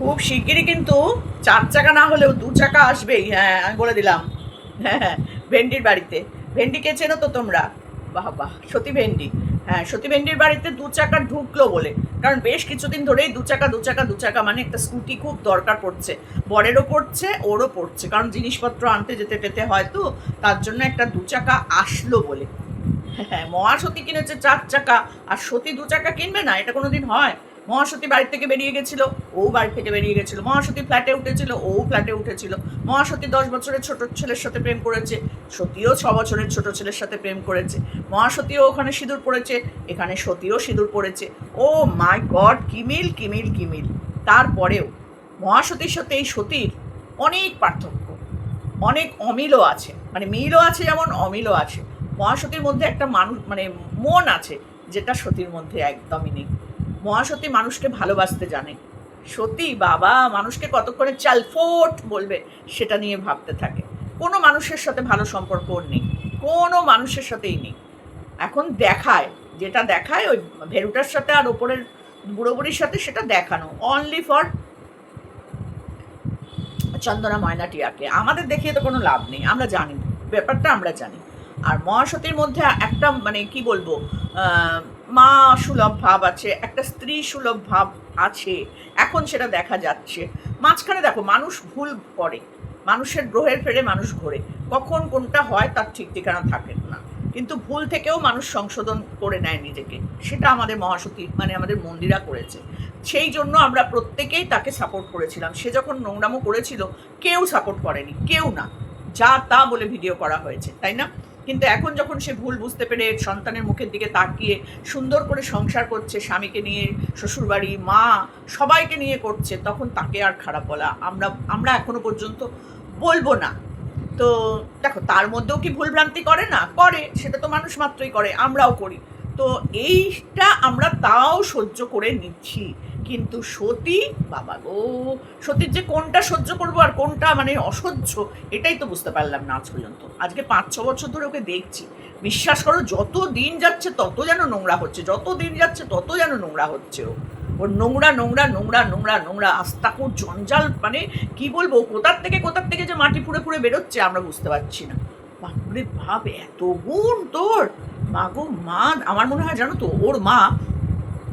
খুব শিগগিরই কিন্তু 4 চাকা না হলেও 2 চাকা আসবেই, হ্যাঁ আমি বলে দিলাম। হ্যাঁ হ্যাঁ, ভেন্ডির বাড়িতে। ভেন্ডিকে চেনো তো তোমরা? বাহ বাহ, সতী ভেন্ডি। হ্যাঁ, সতী ভেন্ডির বাড়িতে 2 চাকা ঢুকলো বলে, কারণ বেশ কিছুদিন ধরেই 2 চাকা 2 চাকা 2 চাকা মানে একটা স্কুটি খুব দরকার পড়ছে। বরেরও পড়ছে, ওরও পড়ছে, কারণ জিনিসপত্র আনতে যেতে টেতে হয় তো, তার জন্য একটা 2 চাকা আসলো বলে। হ্যাঁ, মহাসতী কিনেছে 4 চাকা, আর সতী 2 চাকা কিনবে না? এটা কোনোদিন হয়? মহাসতী বাড়ি থেকে বেরিয়ে গেছিল, ও বাড়ি থেকে বেরিয়ে গেছিল। মহাসতী ফ্ল্যাটে উঠেছিল, ও ফ্ল্যাটে উঠেছিল। মহাসতী 10 বছরের ছোট ছেলের সাথে প্রেম করেছে, সতীও 6 বছরের ছোট ছেলের সাথে প্রেম করেছে। মহাসতীও ওখানে সিঁদুর পড়েছে, এখানে সতীও সিঁদুর পড়েছে। ও মাই গড, কিমিল কিমিল কিমিল। তারপরেও মহাসতীর সাথে এই সতীর অনেক পার্থক্য, অনেক অমিলও আছে, মানে মিলও আছে যেমন অমিলও আছে। মহাসতীর মধ্যে একটা মানুষ মানে মন আছে, যেটা সতীর মধ্যে একদমই নেই। মহাসতী মানুষকে ভালোবাসতে জানে, সতী বাবা মানুষকে কতক্ষণে চালফোট বলবে সেটা নিয়ে ভাবতে থাকে। কোনো মানুষের সাথে ভালো সম্পর্ক ওর নেই, কোনো মানুষের সাথেই নেই। এখন দেখায়, যেটা দেখায় ওই ভেরুটার সাথে আর ওপরের বুড়ো বুড়ির সাথে, সেটা দেখানো অনলি ফর চন্দনা ময়না টিয়াকে। আমাদের দেখিয়ে তো কোনো লাভ নেই, আমরা জানি ব্যাপারটা, আমরা জানি। আর মহাসতীর মধ্যে একটা মানে কি বলবো, মা সুলভ ভাব আছে, একটা স্ত্রী সুলভ ভাব আছে, এখন সেটা দেখা যাচ্ছে। মাঝখানে দেখো মানুষ ভুল করে, মানুষের গ্রহের ফেরে মানুষ ঘোরে, কখন কোনটা হয় তার ঠিক ঠিকানা থাকে না, কিন্তু ভুল থেকেও মানুষ সংশোধন করে নেয় নিজেকে, সেটা আমাদের মহাসতী মানে আমাদের মন্দিরা করেছে। সেই জন্য আমরা প্রত্যেকেই তাকে সাপোর্ট করেছিলাম। সে যখন নোংরামো করেছিল কেউ সাপোর্ট করেনি, কেউ না, যা তা বলে ভিডিও করা হয়েছে, তাই না? কিন্তু এখন যখন সে ভুল বুঝতে পেরে সন্তানের মুখের দিকে তাকিয়ে সুন্দর করে সংসার করছে, স্বামীকে নিয়ে, শ্বশুরবাড়ি, মা, সবাইকে নিয়ে করছে, তখন তাকে আর খারাপ বলা আমরা আমরা এখনো পর্যন্ত বলবো না। তো দেখো, তার মধ্যেও কি ভুলভ্রান্তি করে না? করে, সেটা তো মানুষ মাত্রই করে, আমরাও করি। তো এইটা আমরা তাও সহ্য করে নিচ্ছি। কিন্তু সতী, বাবা গো, সতীর যে কোনটা সহ্য করবো আর কোনটা মানে অসহ্য, এটাই তো বুঝতে পারলাম না আজ পর্যন্ত। আজকে 5-6 বছর ধরে ওকে দেখছি, বিশ্বাস করো যত দিন যাচ্ছে তত যেন নোংরা হচ্ছে, যত দিন যাচ্ছে তত যেন নোংরা হচ্ছে। ওর নোংরা নোংরা নোংরা নোংরা নোংরা আস্তাকুর জঞ্জাল, মানে কি বলবো, কোথার থেকে যে মাটি ফুঁড়ে ফুঁড়ে বেরোচ্ছে আমরা বুঝতে পারছি না। বাপরে ভাব, এত গুণ তোর! মা গো মা, আমার মনে হয় জানো তো, ওর মা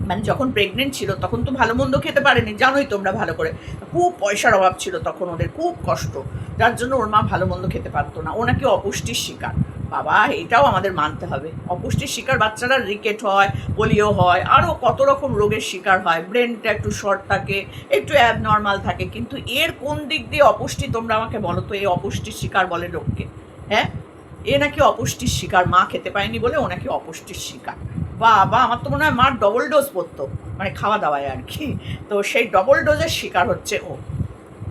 মানে যখন প্রেগনেন্ট ছিল তখন তো ভালো মন্দ খেতে পারেনি, জানোই তোমরা ভালো করে। খুব পয়সার অভাব ছিল তখন, ওদের খুব কষ্ট, যার জন্য ওর মা ভালো মন্দ খেতে পারতো না। ও নাকি অপুষ্টির শিকার। বাবা, এটাও আমাদের মানতে হবে, অপুষ্টির শিকার বাচ্চারা রিকেট হয়, পোলিও হয়, আরও কত রকম রোগের শিকার হয়, ব্রেনটা একটু শর্ট থাকে, একটু অ্যাবনর্মাল থাকে। কিন্তু এর কোন দিক দিয়ে অপুষ্টি তোমরা আমাকে বলো তো? এই অপুষ্টির শিকার বলে লোককে? হ্যাঁ, এ নাকি অপুষ্টির শিকার, মা খেতে পায়নি বলে ও নাকি অপুষ্টির শিকার। বাবা, আমার তো মনে হয় মার ডবল ডোজ পড়তো, মানে খাওয়া দাওয়ায় আর কি। তো সেই ডবল ডোজের শিকার হচ্ছে ও,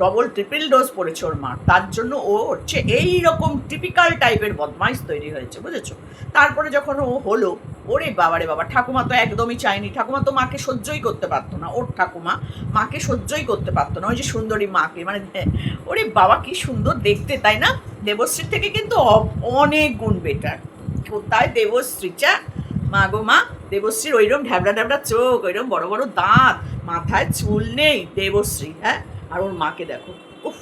ডবল ট্রিপল ডোজ পড়েছে ওর মার, তার জন্য ও হচ্ছে এই রকম টিপিক্যাল টাইপের বদমাইশ তৈরি হয়েছে, বুঝেছো? তারপরে যখন ও হলো, ওরে বাবারে বাবা, ঠাকুমা তো একদমই চায়নি, ঠাকুমা তো মাকে সহ্যই করতে পারতো না, ওর ঠাকুমা মাকে সহ্যই করতে পারতো না, ওই যে সুন্দরী মাকে, মানে ওরে বাবা কি সুন্দর দেখতে, তাই না? দেবশ্রীর থেকে কিন্তু অনেক গুণ বেটার। কোথায় দেবশ্রী, চা মা গো মা, দেবশ্রীর ওইরকম ঢ্যাবড়া ঢ্যাবড়া চোখ, ওইরকম বড় বড় দাঁত, মাথায় চুল নেই দেবশ্রী, হ্যাঁ? আর ওর মাকে দেখো, উফ,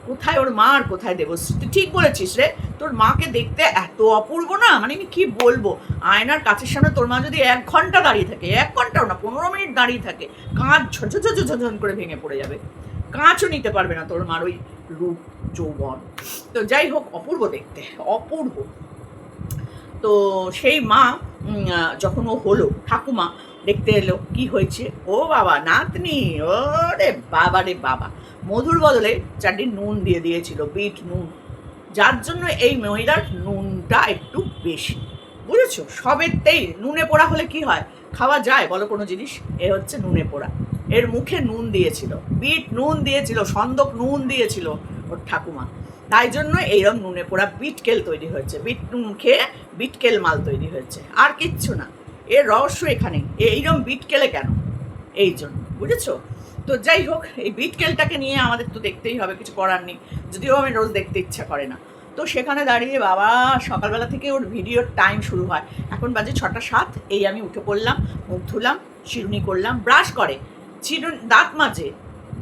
কোথায় ওর মা আর কোথায় দেবশ্রী? তুই ঠিক বলেছিস রে, তোর মাকে দেখতে এত অপূর্ব না, মানে আমি কি বলবো, আয়নার কাছের সামনে তোর মা যদি 1 ঘন্টা দাঁড়িয়ে থাকে, 1 ঘন্টাও না, 15 মিনিট দাঁড়িয়ে থাকে, কাঁচ ঝনঝন করে ভেঙে পড়ে যাবে, কাঁচও নিতে পারবে না তোর মার ওই রূপ যৌবন। তো যাই হোক, অপূর্ব দেখতে, অপূর্ব। তো সেই মা যখন ও হলো, ঠাকুমা দেখতে এলো, কি হয়েছে, ও বাবা নাতনি, ও রে বাবা রে বাবা, মধুর বদলে 4 নুন দিয়ে দিয়েছিল, বিট নুন, যার জন্য এই মহিলার নুনটা একটু বেশি, বুঝেছো? সবেতেই নুনে পোড়া হলে কি হয়, খাওয়া যায় বলো কোনো জিনিস? এ হচ্ছে নুনে পোড়া, এর মুখে নুন দিয়েছিল, বিট নুন দিয়েছিল, সন্দক নুন দিয়েছিল ওর ঠাকুমা, তাই জন্য এইরকম নুনে পোড়া বিটকেল তৈরি হয়েছে, বিট নুন খেয়ে বিটকেল মাল তৈরি হয়েছে, আর কিচ্ছু না। এর রহস্য এখানে, এইরকম বিটকেলে কেন, এই জন্য, বুঝেছো? তো যাই হোক, এই বিটকেলটাকে নিয়ে আমাদের তো দেখতেই হবে, কিছু করার নেই, যদিও আমি রোজ দেখতে ইচ্ছা করে না। তো সেখানে দাঁড়িয়ে বাবা, সকালবেলা থেকে ওর ভিডিওর টাইম শুরু হয়, এখন বাজে 6টা 7, এই আমি উঠে পড়লাম, মুখ ধুলাম, চিরুনি করলাম, ব্রাশ করে, চিরুনি দাঁত মাজে,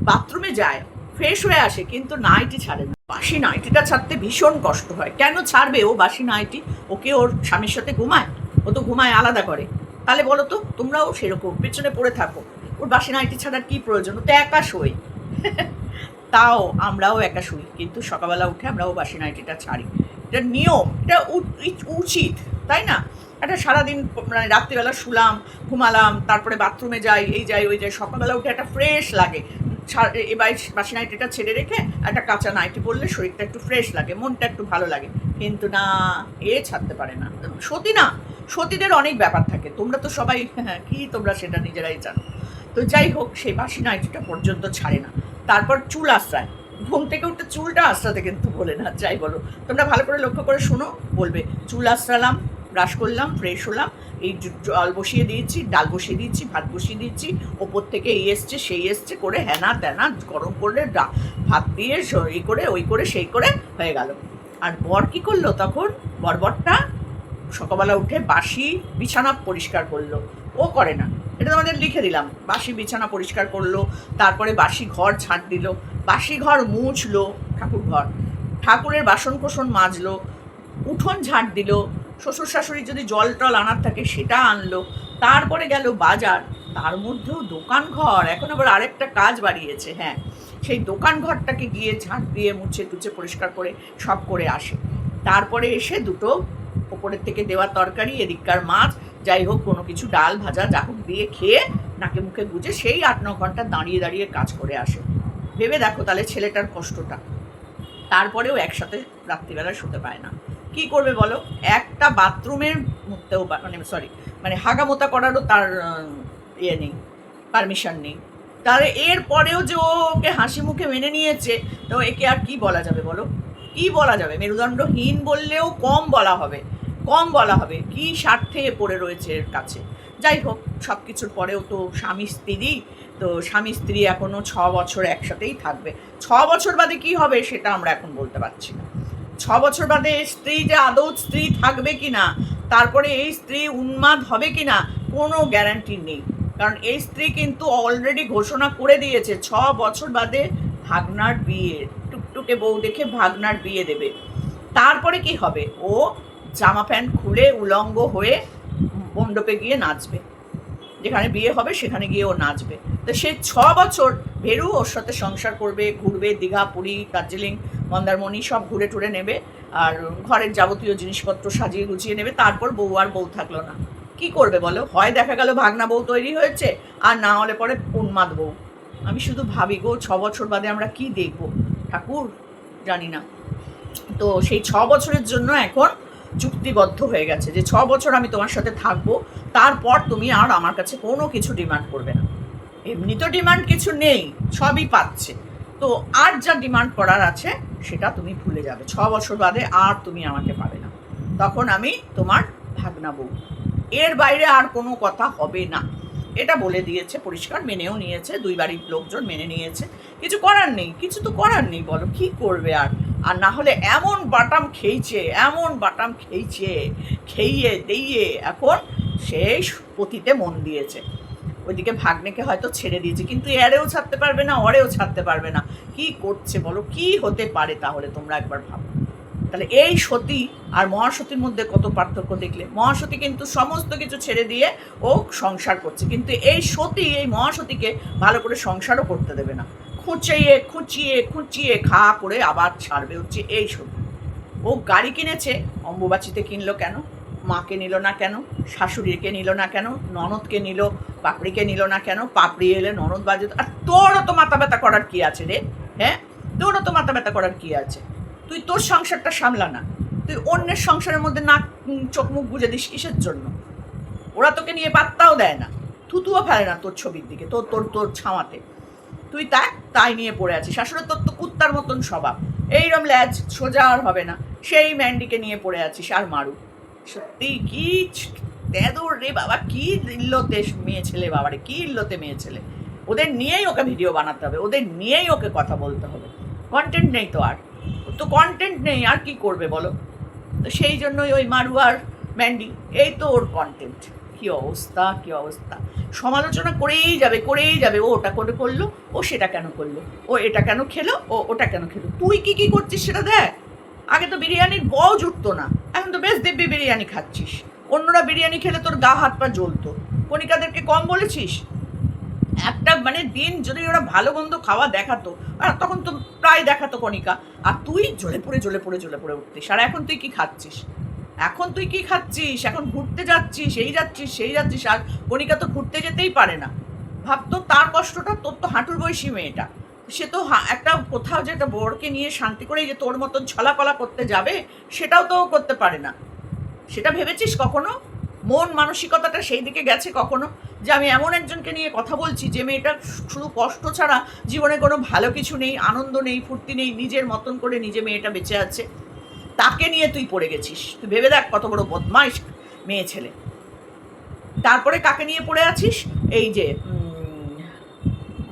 বাথরুমে যায়, ফ্রেশ হয়ে আসে, কিন্তু নাইটি ছাড়ে না। বাসি নাইটিটা ছাড়তে ভীষণ কষ্ট হয়। কেন ছাড়বে ও বাসি নাইটি? ওকে ওর স্বামীর সাথে ঘুমায়? ও তো ঘুমায় আলাদা করে। তাহলে বলো তো, তোমরাও সেরকম পেছনে পড়ে থাকো। ওর বাসি নাইটি ছাড়ার কি প্রয়োজন? ও তো একা শোয়। তাও আমরাও একা শুই, কিন্তু সকালবেলা উঠে আমরাও বাসি নাইটিটা ছাড়ি। এটা নিয়ম, এটা উচিত, তাই না? একটা সারাদিন মানে রাত্রিবেলা শুলাম, ঘুমালাম, তারপরে বাথরুমে যাই, এই যাই ওই যাই, সকালবেলা উঠে একটা ফ্রেশ লাগে। এবার বাসি নাইটিটা ছেড়ে রেখে একটা কাঁচা নাইটি পরলে শরীরটা একটু ফ্রেশ লাগে, মনটা একটু ভালো লাগে। কিন্তু না, এ ছাড়তে পারে না। সতী না, সতীদের অনেক ব্যাপার থাকে, তোমরা তো সবাই কি তোমরা সেটা নিজেরাই জানো। তো যাই হোক, সেই বাসি নাইটিটা পর্যন্ত ছাড়ে না। তারপর চুল আশ্রায়, ঘুম থেকে উঠতে চুলটা আশ্রাতে কিন্তু বলে না, যাই বলো, তোমরা ভালো করে লক্ষ্য করে শোনো, বলবে চুল আশ্রালাম, ব্রাশ করলাম, ফ্রেশ হলাম, এই জল বসিয়ে দিয়েছি, ডাল বসিয়ে দিয়েছি, ভাত বসিয়ে দিয়েছি, ওপর থেকে এই এসছে সেই এসছে করে হ্যানা ত্যানা গরম করলে ভাত দিয়ে এই করে ওই করে সেই করে হয়ে গেল। আর বর কি করলো তখন? বরবরটা সকালবেলা উঠে বাসি বিছানা পরিষ্কার করলো। ও করে না, এটা তোমাদের লিখে দিলাম। বাসি বিছানা পরিষ্কার করলো, তারপরে বাসি ঘর ঝাঁট দিল, বাসি ঘর মুছলো, ঠাকুর ঘর, ঠাকুরের বাসন কোসন মাজলো, উঠোন ঝাঁট দিল, শ্বশুর শাশুড়ি যদি জল টল আনার থাকে সেটা আনলো, তারপরে গেল বাজার, তার মধ্যেও দোকান ঘর এখন আবার আরেকটা কাজ বাড়িয়েছে। হ্যাঁ, সেই দোকান ঘরটাকে গিয়ে ঝাঁট দিয়ে মুছে টুছে পরিষ্কার করে সব করে আসে। তারপরে এসে দুটো ওপরের থেকে দেওয়া তরকারি, এদিককার মাছ, যাই হোক কোনো কিছু ডাল ভাজা যা হোক দিয়ে খেয়ে নাকে মুখে গুজে সেই 8-9 ঘন্টা দাঁড়িয়ে দাঁড়িয়ে কাজ করে আসে। ভেবে দেখো তাহলে ছেলেটার কষ্টটা। তারপরেও একসাথে রাত্রিবেলা শুতে পায় না। কি করবে বলো? একটা বাথরুমের মুততেও মানে হাগামোতা করারও তার ইয়ে নেই, পারমিশন নেই। তাহলে এরপরেও যে ওকে হাসি মুখে মেনে নিয়েছে, তো একে আর কি বলা যাবে বলো? কি বলা যাবে? মেরুদণ্ডহীন বললেও কম বলা হবে, কম বলা হবে। কি স্বার্থে পড়ে রয়েছে এর কাছে। যাই হোক, সব কিছুর পরেও তো স্বামী স্ত্রী, তো স্বামী স্ত্রী এখনও 6 বছর একসাথেই থাকবে। 6 বছর বাদে কি হবে সেটা আমরা এখন বলতে পারছি না। 6 বছর বাদে স্ত্রী যে আদৌ স্ত্রী থাকবে কি না, তারপরে এই স্ত্রী উন্মাদ হবে কি না, কোনো গ্যারান্টি নেই। কারণ এই স্ত্রী কিন্তু অলরেডি ঘোষণা করে দিয়েছে 6 বছর বাদে ভাগনার বিয়ে, টুকটুকে বউ দেখে ভাগনার বিয়ে দেবে। তারপরে কি হবে? ও জামা প্যান্ট খুলে উলঙ্গ হয়ে মণ্ডপে গিয়ে নাচবে, যেখানে বিয়ে হবে সেখানে গিয়ে ও নাচবে। তো সে 6 বছর ভেরু ওর সাথে সংসার করবে, ঘুরবে, দীঘা, পুরী, দার্জিলিং, মন্দারমণি সব ঘুরে টুরে নেবে, আর ঘরের যাবতীয় জিনিসপত্র সাজিয়ে গুছিয়ে নেবে। তারপর বউ আর বউ থাকলো না। কি করবে বলো? হয় দেখা গেল ভাগনা বউ তৈরি হয়েছে, আর না হলে পরে উন্মাদ বউ। আমি শুধু ভাবি গো, 6 বছর বাদে আমরা কি দেখবো ঠাকুর, জানি না। তো সেই 6 বছরের জন্য এখন চুক্তিবদ্ধ হয়ে গেছে যে 6 বছর আমি তোমার সাথে থাকবো, তারপর তুমি আর আমার কাছে কোনো কিছু ডিমান্ড করবে না। এমনি তো ডিমান্ড কিছু নেই, সবই পাচ্ছে। তো আর যা ডিমান্ড করার আছে সেটা তুমি ভুলে যাবে। 6 বছর বাদে আর তুমি আমাকে পাবে না, তখন আমি তোমার ভাগনা বউ। এর বাইরে আর কোনো কথা হবে না, এটা বলে দিয়েছে পরিষ্কার। মেনেও নিয়েছে, দুই বাড়ির লোকজন মেনে নিয়েছে। কিছু করার নেই, কিছু তো করার নেই, বলো কি করবে আর? আর না হলে এমন বাটাম খেয়েছে, এমন বাটাম খেয়েছে, খেয়ে দিয়ে এখন সেই পতিতে মন দিয়েছে। ওইদিকে ভাগ্নেকে হয়তো ছেড়ে দিয়েছে, কিন্তু এরেও ছাড়তে পারবে না, ওরেও ছাড়তে পারবে না। কি করছে বলো? কি হতে পারে তাহলে তোমরা একবার ভাবো। তাহলে এই সতী আর মহাসতীর মধ্যে কত পার্থক্য দেখলে। মহাসতী কিন্তু সমস্ত কিছু ছেড়ে দিয়ে ও সংসার করছে, কিন্তু এই সতী এই মহাসতীকে ভালো করে সংসারও করতে দেবে না। খুঁচিয়ে খুঁচিয়ে খুঁচিয়ে খা করে আবার ছাড়বে, হচ্ছে এই সতী। ও গাড়ি কিনেছে, অম্বুবাচিতে কিনলো কেন? মাকে নিল না কেন? শাশুড়িকে নিল না কেন? ননদকে নিল, পাপড়িকে নিল না কেন? পাপড়ি এলে ননদ বাজে। আর তোরও তো মাথা ব্যথা করার কি আছে রে? হ্যাঁ, তোরও তো মাথা ব্যথা করার কি আছে? তুই তোর সংসারটা সামলা না, তুই অন্যের সংসারের মধ্যে নাক চোখ মুখ বুঝে দিস কিসের জন্য? ওরা তোকে নিয়ে পাত্তাও দেয় না, থুতুও ফেলে না তোর ছবির দিকে, তোর তোর তোর ছামাতে। তুই তাই নিয়ে পড়ে আছিস। আসলে তোর তো কুত্তার মতন স্বভাব, এইরম ল্যাজ সোজা আর হবে না। সেই ম্যান্ডিকে নিয়ে পড়ে আছিস আর মারু। সত্যি কি তেদর রে বাবা, কি ইল্লতে মেয়ে ছেলে বাবারে, কি ইল্লতে মেয়ে ছেলে। ওদের নিয়েই ওকে ভিডিও বানাতে হবে, ওদের নিয়েই ওকে কথা বলতে হবে। কন্টেন্ট নেই তো, আর তো কন্টেন্ট নেই, আর কি করবে বলো? তো সেই জন্যই ওই মারু আর ম্যান্ডি, এই তো ওর কন্টেন্ট। কি অবস্থা, কি অবস্থা। সমালোচনা করেই যাবে, ও ওটা করে করলো, ও সেটা কেন করলো, ও এটা কেন খেলো, ও ওটা কেন খেলো। তুই কি কি করছিস সেটা দেখ। আগে তো বিরিয়ানির বও জুটতো না, এখন তো বেশ দিব্যি বিরিয়ানি খাচ্ছিস। অন্যরা বিরিয়ানি খেলে তোর গা হাত পা জ্বলতো, কণিকাদেরকে কম বলেছিস? একটা মানে দিন যদি ওরা ভালো মন্দ খাওয়া দেখাতো, আর তখন তো প্রায় দেখাতো কণিকা, আর তুই জ্বলে পড়ে উঠতিস। আর এখন তুই কি খাচ্ছিস? এখন ঘুরতে যাচ্ছিস, সেই যাচ্ছিস, আর কণিকা তো ঘুরতে যেতেই পারে না। ভাবতো তার কষ্টটা, তোর তো হাঁটুর বয়সী মেয়েটা, সে তো একটা কোথাও যে একটা বরকে নিয়ে শান্তি করে যে তোর মতন ছলাকলা করতে যাবে, সেটাও তো করতে পারে না। সেটা ভেবেছিস কখনো? মন মানসিকতাটা সেই দিকে গেছে কখনো যে আমি এমন একজনকে নিয়ে কথা বলছি যে মেয়েটার শুধু কষ্ট ছাড়া জীবনে কোনো ভালো কিছু নেই, আনন্দ নেই, ফুর্তি নেই, নিজের মতন করে নিজে মেয়েটা বেঁচে আছে, তাকে নিয়ে তুই পড়ে গেছিস। তুই ভেবে দেখ কত বড় বদমাইশ মেয়ে ছেলে। তারপরে কাকে নিয়ে পড়ে আছিস? এই যে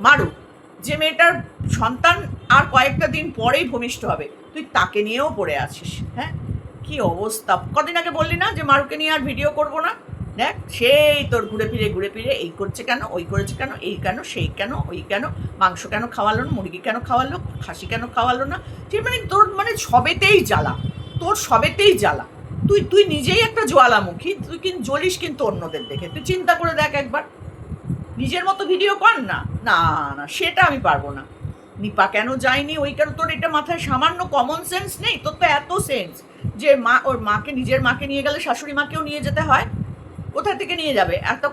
মারু, যে মেয়েটার সন্তান আর কয়েকটা দিন পরেই ভূমিষ্ঠ হবে, তুই তাকে নিয়েও পড়ে আছিস। হ্যাঁ, কি অবস্থা। কদিন আগে বললি না যে মারুকে নিয়ে আর ভিডিও করবো না? দেখ সেই তোর ঘুরে ফিরে এই করছে কেন, ওই করেছে কেন, এই কেন, সেই কেন, ওই কেন, মাংস কেন খাওয়ালো না, মুরগি কেন খাওয়ালো, খাসি কেন খাওয়ালো না। ঠিক মানে তোর মানে সবেতেই জ্বালা, তোর সবেতেই জ্বালা। তুই তুই নিজেই একটা জ্বালামুখী, তুই কিন্তু জ্বলিস কিন্তু অন্যদের দেখে। তুই চিন্তা করে দেখ একবার, নিজের মতো ভিডিও কর না। না না, সেটা আমি পারবো না। নিপা কেন যায়নি, ওই কেন, তোর এটা মাথায় সামান্য কমন সেন্স নেই? তোর তো এত সেন্স যে মা, ওর মাকে, নিজের মাকে নিয়ে গেলে শাশুড়ি মাকেও নিয়ে যেতে হয়। কোথা থেকে নিয়ে যাবে? এত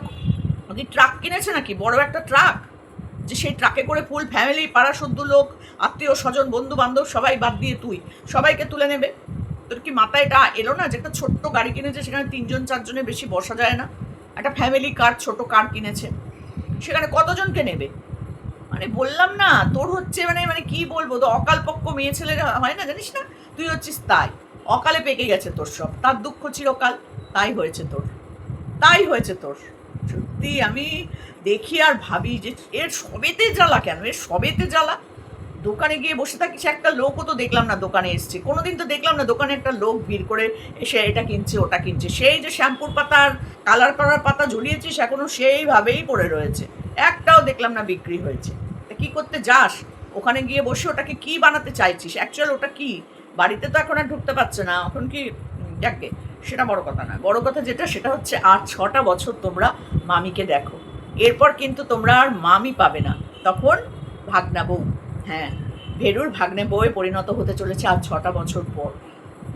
কি ট্রাক কিনেছে নাকি, বড় একটা ট্রাক, যে সেই ট্রাকে করে ফুল ফ্যামিলি, পাড়া শুদ্ধ লোক, আত্মীয় স্বজন, বন্ধু বান্ধব সবাই বাদ দিয়ে তুই সবাইকে তুলে নেবে? তোর কি মাথায় এটা এলো না যে একটা ছোট্ট গাড়ি কিনেছে, সেখানে 3জন 4জনের বেশি বসা যায় না? একটা ফ্যামিলি কার, ছোট কার কিনেছে, সেখানে কতজনকে নেবে? মানে বললাম না, তোর হচ্ছে মানে মানে কি বলবো, তো অকালপক্ষ মেয়ে ছেলেরা হয় না, জানিস না? তুই হচ্ছিস তাই, অকালে পেকে গেছে তোর সব, তার দুঃখ চিরকাল। তাই হয়েছে তোর, তাই হয়েছে তোর। সত্যি আমি দেখি আর ভাবি যে এর সবেতে জ্বালা কেন, এর সবেতে জ্বালা। দোকানে গিয়ে বসে থাকিস, একটা লোকও তো দেখলাম না দোকানে এসছে, কোনোদিন তো দেখলাম না দোকানে একটা লোক ভিড় করে এসে এটা কিনছে ওটা কিনছে। সেই যে শ্যাম্পুর পাতা আর কালার করার পাতা ঝুলিয়েছিস, এখনো সেইভাবেই পড়ে রয়েছে, একটাও দেখলাম না বিক্রি হয়েছে। তা কী করতে যাস ওখানে গিয়ে বসে? ওটাকে কি বানাতে চাইছিস অ্যাকচুয়াল? ওটা কি? বাড়িতে তো এখন আর ঢুকতে পারছে না, এখন কি যাকে, সেটা বড় কথা না। বড় কথা যেটা, সেটা হচ্ছে আর 6টা বছর তোমরা মামিকে দেখো, এরপর কিন্তু তোমরা আর মামি পাবে না, তখন ভাগনা বউ। হ্যাঁ, ভেরুর ভাগ্নে বউয়ে পরিণত হতে চলেছে আর 6টা বছর পর।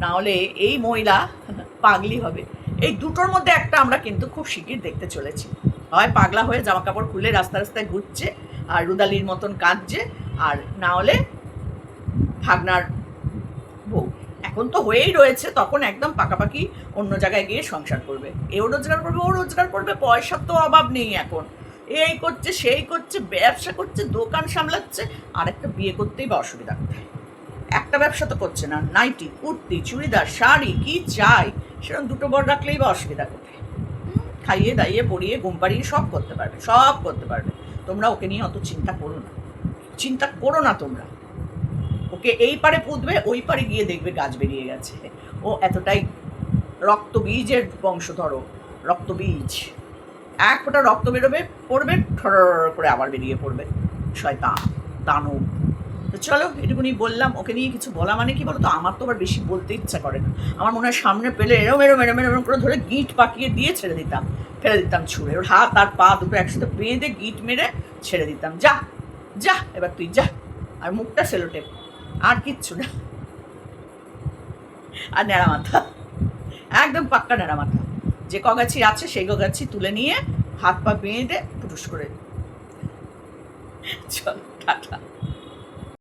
না হলে এই মহিলা পাগলি হবে। এই দুটোর মধ্যে একটা আমরা কিন্তু খুব শিগগির দেখতে চলেছি। হয় পাগলা হয়ে জামা কাপড় খুলে রাস্তা রাস্তায় ঘুরছে আর রুদালির মতন কাঁদছে, আর না হলে ভাগনার বউ। এখন তো হয়েই রয়েছে, তখন একদম পাকাপাকি অন্য জায়গায় গিয়ে সংসার করবে। এও রোজগার করবে, ও রোজগার করবে, পয়সার তো অভাব নেই এখন। এই করছে, সেই করছে, ব্যবসা করছে, দোকান সামলাচ্ছে, আর একটা বিয়ে করতেই বা অসুবিধা কোথায়? একটা ব্যবসা তো করছে না, নাইটি, কুর্তি, চুড়িদার, শাড়ি, কি চাই সেরকম দুটো বর রাখলেই বা অসুবিধা কোথায়? খাইয়ে দাইয়ে পরিয়ে ঘুম পাড়িয়ে সব করতে পারবে, সব করতে পারবে। তোমরা ওকে নিয়ে অত চিন্তা করো না, চিন্তা করো না তোমরা। ওকে এই পারে পুঁতবে, ওই পারে গিয়ে দেখবে গাছ বেরিয়ে গেছে। ও এতটাই রক্তবীজের বংশধর, রক্তবীজ। এক ফোঁটা রক্ত বেরোবে, পড়বে, ঠর করে আবার বেরিয়ে পড়বে। শয়তান, দানব। তো চলো, এটুকুনি বললাম। ওকে নিয়ে কিছু বলা মানে কি বলো তো, আমার তো আবার বেশি বলতে ইচ্ছা করে না। আমার মনে হয় সামনে পেলে এরম এরম এরম এরম করে ধরে গিট পাকিয়ে দিয়ে ছেড়ে দিতাম, ফেলে দিতাম ছুঁড়ে। ওর হাত আর পা দুটো একসাথে বেঁধে গিট মেরে ছেড়ে দিতাম। যা যা, এবার তুই যা। আর মুখটা সেলোটেপ, আর কিচ্ছু না। আর ন্যাড়া মাথা, একদম পাক্কা ন্যাড়া মাথা। যে কগাছি আছে সেই কগাছি তুলে নিয়ে হাত পা বেঁধে পুটুস করে। চল, টাটা।